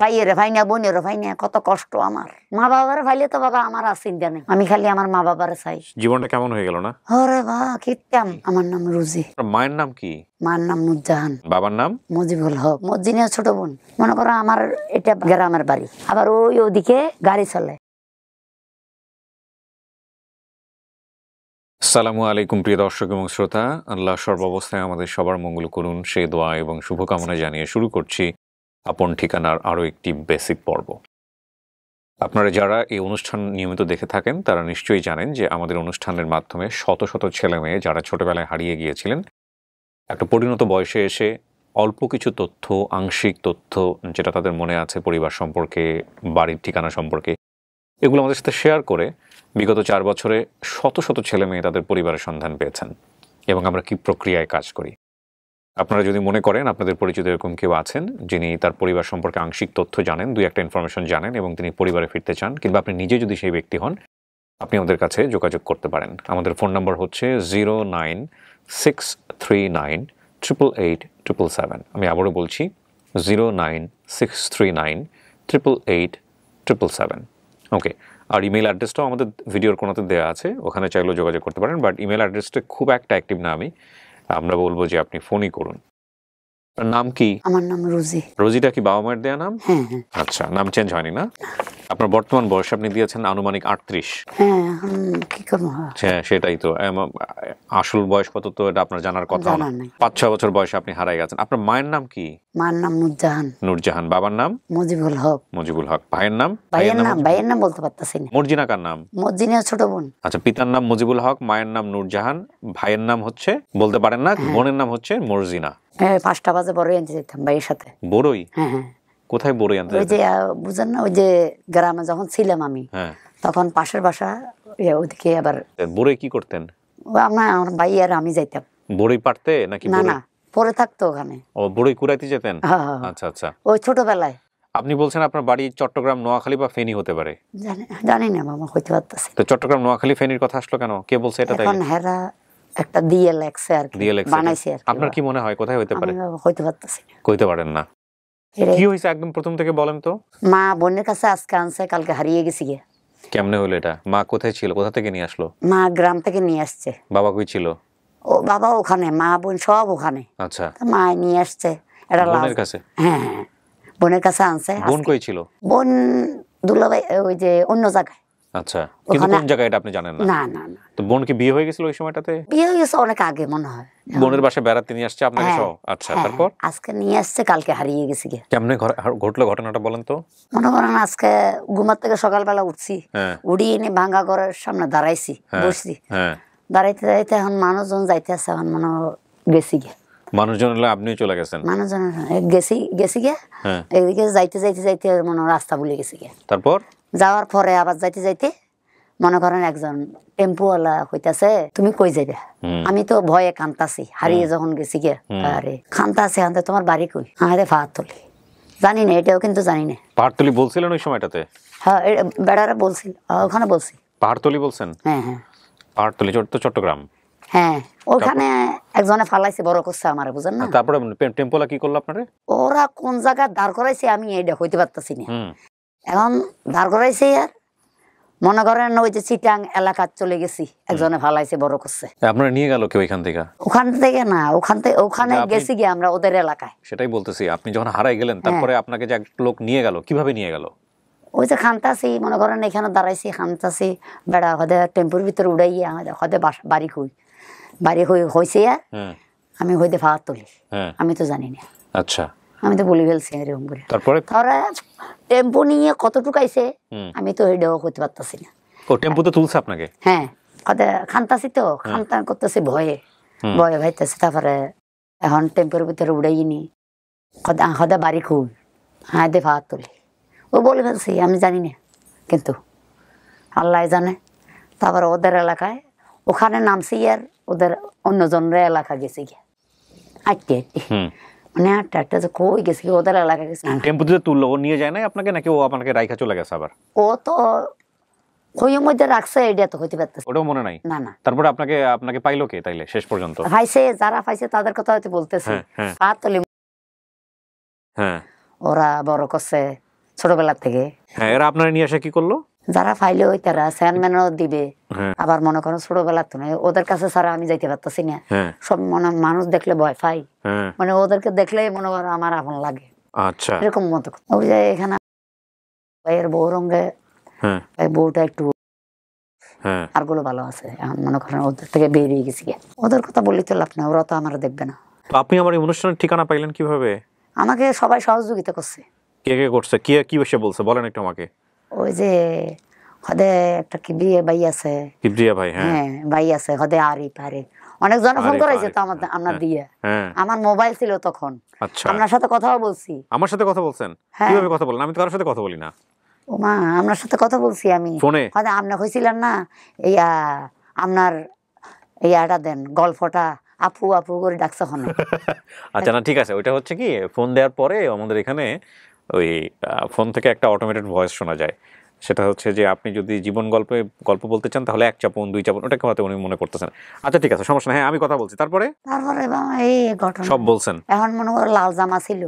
ভাইয়েরে ভাই না, বোনেরও ভাই না, কত কষ্ট আমার। মা বাবার ভাইলে তো বাবা আমার আর চিন্তা নেই, আমি খালি আমার মা বাবারে চাই। জীবনটা কেমন হয়ে গেল না? ওরে বা কিতাম। আমার নাম রুজি। মায়ের নাম কি? মার নাম নুরজাহান। বাবার নাম? মুজিবুল হক। মজিনের ছোট বোন। মনে করো আমার এটা গ্রামের বাড়ি, আবার ওই ওদিকে গাড়ি চলে। আসসালামু আলাইকুম প্রিয় দর্শক এবং শ্রোতা, আল্লাহ সর্বাবস্থায় আমাদের সবার মঙ্গল করুন সেই দোয়া এবং শুভকামনা জানিয়ে শুরু করছি আপন ঠিকানার আরও একটি বেসিক পর্ব। আপনারা যারা এই অনুষ্ঠান নিয়মিত দেখে থাকেন তারা নিশ্চয়ই জানেন যে আমাদের অনুষ্ঠানের মাধ্যমে শত শত ছেলে মেয়ে যারা ছোটবেলায় হারিয়ে গিয়েছিলেন একটা পরিণত বয়সে এসে অল্প কিছু তথ্য, আংশিক তথ্য যেটা তাদের মনে আছে পরিবার সম্পর্কে, বাড়ির ঠিকানা সম্পর্কে, এগুলো আমাদের সাথে শেয়ার করে বিগত 4 বছরে শত শত ছেলে মেয়ে তাদের পরিবারের সন্ধান পেয়েছেন এবং আমরা কি প্রক্রিয়ায় কাজ করি। আপনারা যদি মনে করেন আপনাদের পরিচিত এরকম কেউ আছেন যিনি তার পরিবার সম্পর্কে আংশিক তথ্য জানেন, দুই একটা ইনফরমেশন জানেন এবং তিনি পরিবারে ফিরতে চান, কিংবা আপনি নিজে যদি সেই ব্যক্তি হন, আপনি আমাদের কাছে যোগাযোগ করতে পারেন। আমাদের ফোন নম্বর হচ্ছে 09639888777। আমি আবারও বলছি 09639888777। ওকে, আর ইমেল অ্যাড্রেসটাও আমাদের ভিডিওর কোনাতে দেওয়া আছে, ওখানে চাইলেও যোগাযোগ করতে পারেন। বাট ইমেল অ্যাড্রেসটা খুব একটা অ্যাক্টিভ না আমরা বলবো যে আপনি ফোনই করুন। নাম কি? আমার নাম রুজি। রোজিটা কি বাবা মায়ের দেয়া নাম? হ্যাঁ। আচ্ছা, নাম চেঞ্জ হয়নি না? আপনার বর্তমান বয়স আপনি দিয়েছেন আনুমানিক 38। হ্যাঁ, কি করবো? হ্যাঁ, সেটাই তো। আসল বয়স কত তো এটা আপনার জানার কথা না। 5-6 বছর বয়সে আপনি হারাই গেছেন। আপনার মায়ের নাম কি? মার নাম নুরজাহান। নুরজাহান। বাবার নাম? মুজিবুল হক। মুজিবুল হক। ভাইয়ের নাম? ভাইয়ের নাম বলতে পারতাছি না। মর্জিনা কার নাম? মর্জিনের ছোট বোন। আচ্ছা, পিতার নাম মুজিবুল হক, মায়ের নাম নুরজাহান, ভাইয়ের নাম হচ্ছে বলতে পারেন না, বোনের নাম হচ্ছে মর্জিনা। হ্যাঁ, 5টা বাজে বড়ই আনতে যেতাম ভাইয়ের সাথে। বড়ই? হ্যাঁ। কোথায় বড়ই আনতে? ওই যে বুঝেন না, ওই যে গ্রামে যখন ছিলাম আমি, তখন পাশের বাসা ওদিকে। আবার বড়ই কি করতেন? আমার ভাই আর আমি যাইতাম। বড়ই পারতে নাকি? না, পরে থাকতো ওখানে। ও, বড়ই কুড়াইতে যেতেন? আচ্ছা। ওই ছোটবেলায়। আপনি বলছেন আপনার বাড়ি চট্টগ্রাম, নোয়াখালী বা ফেনী হতে পারে? জানি না মামা, হইতে পারতেছি। তো চট্টগ্রাম, নোয়াখালী, ফেনীর কথা আসলো কেন? কে বলছে এটা? এখন হেরা একটা দিয়ে লেখছে আর কি, বানাইছে আর কি। আপনার কি মনে হয় কোথায় হইতে পারে? হইতে পারতেছি না। কইতে পারেন না? কি হইছে একদম প্রথম থেকে বলেন তো। মা বোনের কাছে আজকে আনছে, কালকে হারিয়ে গেছি গে। কেমনে হলো এটা? মা কোথায় ছিল? কোথা থেকে নিয়ে আসলো? মা গ্রাম থেকে নিয়ে আসছে। বাবা কই ছিল? ও বাবা ওখানে, মা বোন সব ওখানে। আচ্ছা, মা নিয়ে আসছে এটা বোনের কাছে। হ্যাঁ, বোনের কাছে আনছে। বোন কই ছিল? বোন দুলাভাই ওই যে অন্য জায়গায়। আচ্ছা, কিন্তু কোন জায়গায় এটা আপনি জানেন না? না। তো বোন কি বিয়ে হয়ে গেছিল ওই সময়টাতে? বিয়ে হয়ে গেছে অনেক আগে মনে হয়। বোনের বাসায় বেড়াতে নিয়ে আসছে আপনাকে সহ? আচ্ছা, তারপর? আজকে নিয়ে আসছে, কালকে হারিয়ে গেছে গে। কেমনে ঘটলো ঘটনাটা বলেন তো। মনে করেন আজকে ঘুমার থেকে সকালবেলা উঠছি, উড়িয়ে এনে ভাঙ্গা ঘরের সামনে দাঁড়াইছি, বসছি। দাঁড়াইতে দাঁড়াইতে এখন মানুষজন যাইতে আছে, এখন মনে গেছি গে। মানুষজন হলে আপনিও চলে গেছেন? মানুষজন গেছি গে। এদিকে যাইতে মনে রাস্তা ভুলে গেছি গে। তারপর যাওয়ার পরে আবার যাইতে মনে করেন একজন টেম্পুওয়ালা কইতাছে, তুমি কই যাবে? আমি তো ভয়ে কান্তাছি, হারিয়ে যখন গেছি গে। আরে কান্তাছি, তোমার বাড়ি কই? আমাদের পাহাড়তলি। জানি না, এটাও কিন্তু জানি না। পাহাড়তলি বলছিলেন ওই সময়টাতে? হ্যাঁ, বেড়ারা বলছিল, ওখানে বলছি। পাহাড়তলি বলছেন? হ্যাঁ। পাহাড়তলি তো চট্টগ্রাম। হ্যাঁ, ওখানে একজনে ফালাইছে, বড় করছে আমার, বুঝেন না? তারপরে টেম্পোলা কি করলো আপনারে? ওরা কোন জায়গায় দাঁড় করাইছে আমি এটা হইতে পারতাছি না। এখন দাঁড় করাইছে আর মনে করেন ওই যে চিটাং এলাকা চলে গেছি, একজনে ফালাইছে, বড় করছে। আপনারা নিয়ে গেল কেউ এখান থেকে? ওখান থেকে না, ওখানে গেছি গিয়ে আমরা ওদের এলাকায়। সেটাই বলতেছি, আপনি যখন হারাই গেলেন তারপরে আপনাকে যে এক লোক নিয়ে গেল, কিভাবে নিয়ে গেল? ওই যে খান্তাছি, মনে করেন এখানে দাঁড়াইছি, খান্তাছি, বেড়া হদে টেম্পুর ভিতরে উড়াইয়া হদে বাড়ি হয়েছে আর আমি হইতে ফাওয়ার তুলি। আমি তো জানি না। আচ্ছা, আমি তো বলে ফেলছি এরকম করে। তারপরে টেম্পু নিয়ে কতটুকু আইছে আমি তো এটাও করতে পারতাছি না। ও টেম্পু তো তুলছে আপনাকে? হ্যাঁ, খান্তাছি তো, খান্তান করতেছি, ভয়ে ভাইতেছি। তারপরে এখন টেম্পুর ভিতরে উড়াই নি, হদে বাড়ি খুব দে ফাওয়ার তুলি। ও বলে ফেলছি, আমি জানি না, কিন্তু আল্লাহ জানে। তারপরে ওদের এলাকায় ওখানে নামছি আর ওদের অন্যজনের এলাকা গেছি গিয়ে হাঁটতে মানে হাঁটতে যে কই গেছি, ওদের এলাকা গেছি। টেম্পুতে তুললো, ও নিয়ে যায় নাই আপনাকে নাকি ও আপনাকে রাইখা চলে গেছে আবার? ও তো কইয়ের মধ্যে রাখছে, এটা তো হইতে পারতেছে। ওটাও মনে নাই? না। তারপরে আপনাকে পাইলো কে তাইলে শেষ পর্যন্ত? পাইছে, যারা পাইছে তাদের কথা হয়তো বলতেছে। পাতলি ওরা বড় করছে, ছোটবেলা থেকে। হ্যাঁ, এরা আপনারা নিয়ে এসে কি করলো? যারা ফাইলে ওই তারা চেয়ারম্যানও দিবে, আবার মনে করেন ছোটবেলা তো নয়, ওদের কাছে ছাড়া আমি যাইতে পারতেছি না। সব মনে মানুষ দেখলে ভয় পাই, মানে ওদেরকে দেখলেই মনে করো আমার আপন লাগে। আচ্ছা, এরকম মতো ওই যে এখানে ভাইয়ের বউ রঙে বউটা একটু আর গুলো ভালো আছে, এখন মনে করেন ওদের থেকে বেরিয়ে গেছি। ওদের কথা বললি তো লাভ না, ওরা তো আমার দেখবে না। আপনি আমার এই অনুষ্ঠানের ঠিকানা পাইলেন কিভাবে? আমাকে সবাই সহযোগিতা করছে। কে কে করছে, কি বসে বলছে বলেন একটু আমাকে। ওই যে হদে একটা কিবরিয়া ভাই আছে, কিবরিয়া ভাই, হ্যাঁ ভাই আছে, হদে আরিফ অনেকজন ফোন করেছে তো আমার দিয়ে, আমার মোবাইল ছিল তখন। আচ্ছা, আপনার সাথে কথাও বলছি। আমার সাথে কথা বলছেন? কিভাবে কথা বলেন? আমি তো কারোর সাথে কথা বলি না। ও মা, আপনার সাথে কথা বলছি আমি ফোনে। হদে আপনি কইছিলেন না ইয়া আপনার ইয়াটা দেন গল্পটা, আপু আপু করে ডাকছে হন। আচ্ছা, না ঠিক আছে, ওইটা হচ্ছে কি ফোন দেওয়ার পরে আমাদের এখানে ওই ফোন থেকে একটা অটোমেটেড ভয়েস শোনা যায়। সেটা হচ্ছে যে আপনি যদি জীবন গল্প বলতে চান তাহলে 1 চাপুন 2 চাপুন, ওটাকে হয়তো উনি মনে করতেছেন। আচ্ছা ঠিক আছে, সমস্যা নেই, হ্যাঁ আমি কথা বলছি। তারপরে এই ঘটনা সব বলছেন। এখন মনে করো লাল জামা ছিল,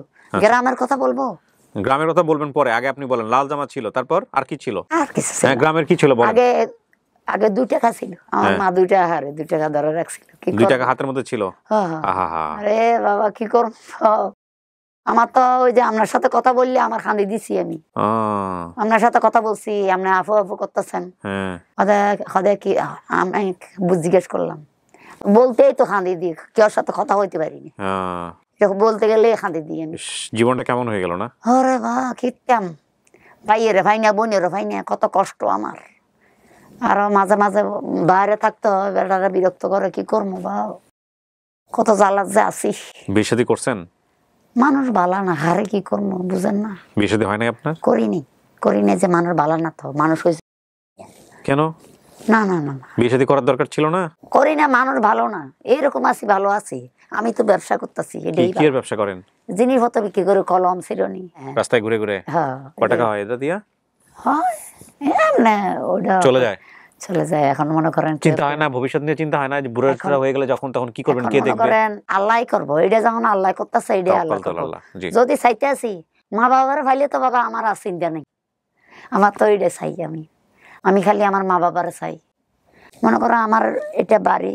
গ্রামের কথা বলবো। গ্রামের কথা বলবেন পরে, আগে আপনি বলেন লাল জামা ছিল, তারপর আর কি ছিল? আর কিছু হ্যাঁ, গ্রামের কি ছিল বলেন। আগে 2 টাকা ছিল, আমার মা 2 টাকা হারে 2 টাকা ধরে রাখছিল। 2 টাকা হাতের মধ্যে ছিল? আরে বাবা কি করব, আমার তো ওই যে আপনার সাথে কথা বললে আমার খান্দি দিছি আমি। আপনার সাথে কথা বলছি, আপনি আফু আফু করতেছেন, হদে কি আমি জিজ্ঞেস করলাম, বলতেই তো খান্দি দিই, কেউ সাথে কথা হইতে পারিনি, বলতে গেলে খান্দি দিই আমি। জীবনটা কেমন হয়ে গেল না? ওরে বা কিতাম ভাইয়েরে ভাই না বোনেরে ভাই না, কত কষ্ট আমার। আরো মাঝে মাঝে বাইরে থাকতে হয়, বেটারা বিরক্ত করে, কি করবো বা, কত জ্বালাত যে আছি। বিয়ে শাদী করছেন? মানুষ বালা না, হারে কি করবো বুঝেন না। বিয়ে শাদী হয় না আপনার? করিনি যে মানুষ বালা না, তো মানুষ হয়েছে কেন? না না না, বিয়ে শাদী করার দরকার ছিল না? করি না, মানুষ ভালো না, এইরকম আছি, ভালো আছি। আমি তো ব্যবসা করতেছি। কি এর ব্যবসা করেন? জিনিসপত্র বিক্রি করে, কলম চিরুনি, রাস্তায় ঘুরে ঘুরে। হ্যাঁ। কত টাকা হয় এটা দিয়া? হয় এমনি, ওটা চলে যায়। এখন মনে করেন চিন্তা হয় না, ভবিষ্যৎ নিয়ে চিন্তা হয় না, যে বুড়া হয়ে গেলে যখন তখন কি করবেন, কে দেখবে? করেন আল্লাহই করবো, এটা যখন আল্লাহ করতেছে এটা আল্লাহ করবো। যদি চাইতে আছি মা বাবার ফাইলে তো বাবা আমার আর চিন্তা নেই, আমার তো এটা চাই। আমি খালি আমার মা বাবার চাই। মনে করো আমার এটা বাড়ি,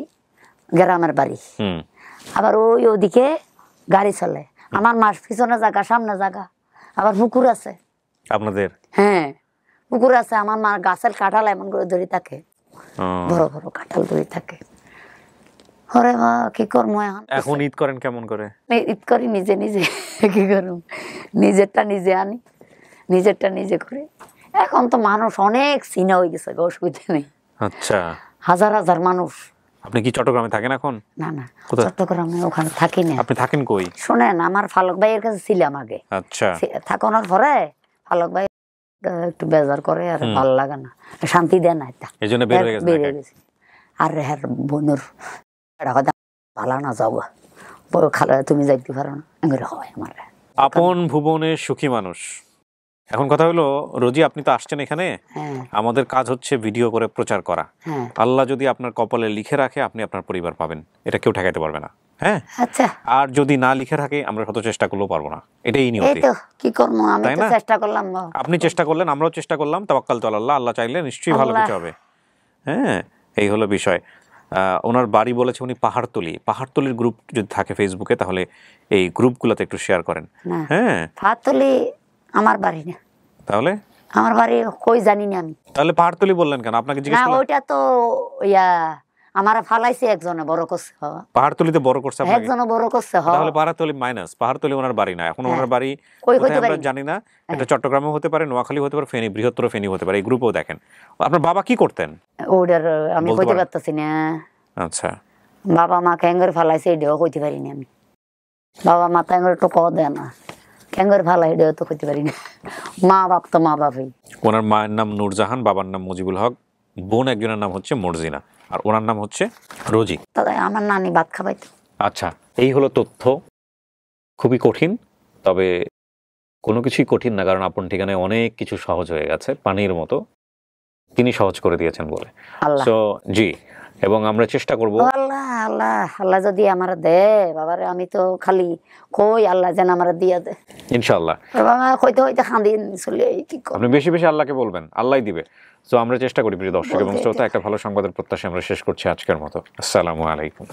গ্রামের বাড়ি, আবার ওদিকে গাড়ি চলে, আমার মাস পিছনে জায়গা, সামনে জায়গা, আবার পুকুর আছে আপনাদের? হ্যাঁ পুকুর আছে। আমার মা গাছের কাঁঠাল এমন করে ধরে থাকে, বড় বড় কাঁঠাল ধরে থাকে। ওরে মা কি করবো এখন? ঈদ করেন কেমন করে? ঈদ করি নিজে নিজে, কি করবো, নিজেরটা নিজে আনি, নিজেরটা নিজে করি। এখন তো মানুষ অনেক চিনা হয়ে গেছে, অসুবিধা নেই। আচ্ছা, হাজার হাজার মানুষ। আপনি কি চট্টগ্রামে থাকেন এখন? না না, চট্টগ্রামে ওখানে থাকি না। আপনি থাকেন কই? শোনেন, আমার ফালক ভাইয়ের কাছে ছিলাম আগে। আচ্ছা, থাকানোর পরে ফালক ভাই একটু বেজার করে, আর ভালো লাগে না, শান্তি দেয় না, এজন্য বের হয়ে গেছে। আর হ্যাঁ বোনের ভালো না, যাবো খালা তুমি যাইতে পারো না, হয় আমার আপন ভুবনে সুখী মানুষ। এখন কথা হলো রোজি, আপনি তো আসছেন এখানে, আমাদের কাজ হচ্ছে ভিডিও করে প্রচার করা। আল্লাহ যদি আপনার কপালে লিখে রাখে, আপনি আপনার পরিবার পাবেন, এটা কেউ ঠেকাইতে পারবে না। হ্যাঁ, আচ্ছা। আর যদি না লিখে রাখে, আমরা কত চেষ্টা করলেও পারবো না, এটাই নিয়তি। কি করবো, আমি তো চেষ্টা করলাম, আপনি চেষ্টা করলেন, আমরাও চেষ্টা করলাম, তাওয়াক্কাল তো আল্লাহ, আল্লাহ চাইলে নিশ্চয়ই ভালো কিছু হবে। হ্যাঁ, এই হলো বিষয়। ওনার বাড়ি বলেছে উনি পাহাড়তলির গ্রুপ যদি থাকে ফেসবুকে, তাহলে এই গ্রুপগুলোতে একটু শেয়ার করেন। হ্যাঁ, পাহাড়তলি আমার বাড়ি না। তাহলে আমার বাড়ি কই জানি না আমি। তাহলে পাহাড়তলি বললেন কেন? আপনাকে জিজ্ঞেস করলাম। না, ওইটা তো আমার ফালাইছে একজনে, বড় করছে। পাহাড়তলিতে বড় করছে আপনাকে? একজনে বড় করছে। তাহলে পাহাড়তলি ওনার বাড়ি না, এখন ওনার বাড়ি কোথায় আমরা জানি না। এটা চট্টগ্রামে হতে পারে, নোয়াখালী হতে পারে, ফেনী, বৃহত্তর ফেনী হতে পারে। এই গ্রুপেও দেখেন। আপনার বাবা কি করতেন? ওটার আমি কইতে পারতাছি না। আচ্ছা, বাবা মা ক্যাঙ্গর ফালাইছে এটাও কইতে পারি না আমি। বাবা মা ক্যাঙ্গর একটু ক দেয় না, ক্যাঙ্গর ফালাই এটাও তো কইতে পারি না। মা বাপ তো মা বাপই। ওনার মায়ের নাম নূরজাহান, বাবার নাম মুজিবুল হক, বোন একজনের নাম হচ্ছে মর্জিনা, আর ওনার নাম হচ্ছে রোজি। দাদা আমার নানি ভাত খাবাইতো। আচ্ছা, এই হলো তথ্য। খুবই কঠিন, তবে কোনো কিছুই কঠিন না, কারণ আপন ঠিকানায় অনেক কিছু সহজ হয়ে গেছে, পানির মতো। তিনি সহজ করে দিয়েছেন বলে। সো জি, এবং আমরা চেষ্টা করব ও আল্লাহ আল্লাহ আল্লাহ যদি আমার দে বাবারে, আমি তো খালি কই আল্লাহ যেন আমার দিয়া দে ইনশাআল্লাহ। বাবা, কইতে হইতে খান্দি চলে কি কর। আপনি বেশি বেশি আল্লাহকে বলবেন, আল্লাহই দিবে। তো আমরা চেষ্টা করি প্রিয় দর্শক এবং শ্রোতা, একটা ভালো সংবাদের প্রত্যাশা আমরা শেষ করছি আজকের মতো। আসসালামু আলাইকুম।